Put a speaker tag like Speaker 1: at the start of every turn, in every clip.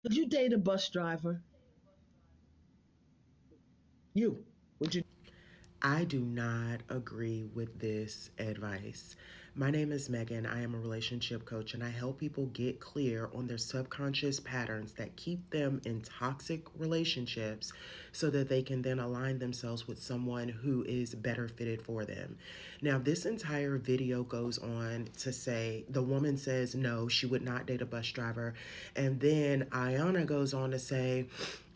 Speaker 1: Would you date a bus driver? You. Would you?
Speaker 2: I do not agree with this advice. My name is Megan. I am a relationship coach and I help people get clear on their subconscious patterns that keep them in toxic relationships so that they can then align themselves with someone who is better fitted for them. Now, this entire video goes on to say the woman says no, she would not date a bus driver. And then Ayana goes on to say,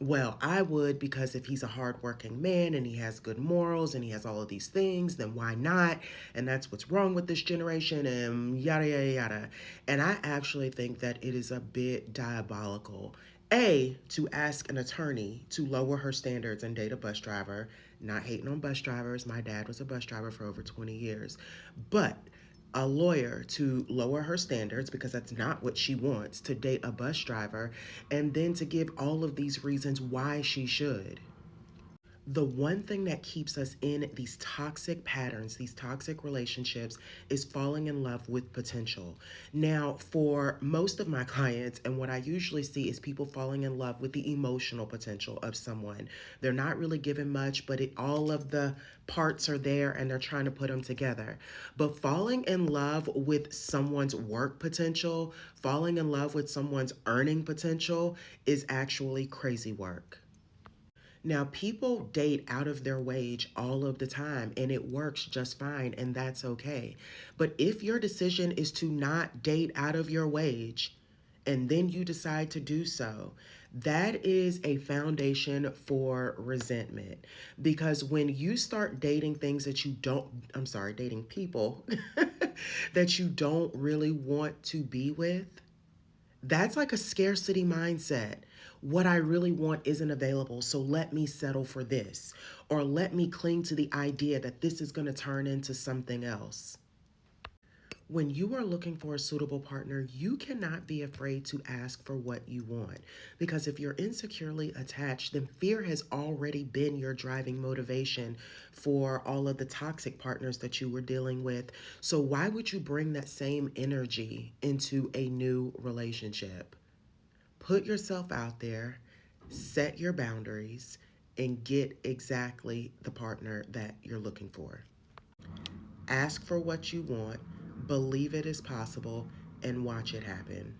Speaker 2: well, I would because if he's a hardworking man and he has good morals and he has all of these things, then why not? And that's what's wrong with this generation and yada, yada, yada. And I actually think that it is a bit diabolical. A, to ask an attorney to lower her standards and date a bus driver. Not hating on bus drivers. My dad was a bus driver for over 20 years. But a lawyer to lower her standards because that's not what she wants to date a bus driver, and then to give all of these reasons why she should. The one thing that keeps us in these toxic patterns, these toxic relationships, is falling in love with potential. Now, for most of my clients, and what I usually see is people falling in love with the emotional potential of someone. They're not really given much, but all of the parts are there and they're trying to put them together. But falling in love with someone's work potential, falling in love with someone's earning potential is actually crazy work. Now, people date out of their wage all of the time and it works just fine, and that's okay. But if your decision is to not date out of your wage and then you decide to do so, that is a foundation for resentment. Because when you start dating things that you don't, I'm sorry, dating people that you don't really want to be with, that's like a scarcity mindset. What I really want isn't available, so let me settle for this. Or let me cling to the idea that this is going to turn into something else. When you are looking for a suitable partner, you cannot be afraid to ask for what you want. Because if you're insecurely attached, then fear has already been your driving motivation for all of the toxic partners that you were dealing with. So, why would you bring that same energy into a new relationship? Put yourself out there, set your boundaries, and get exactly the partner that you're looking for. Ask for what you want, believe it is possible, and watch it happen.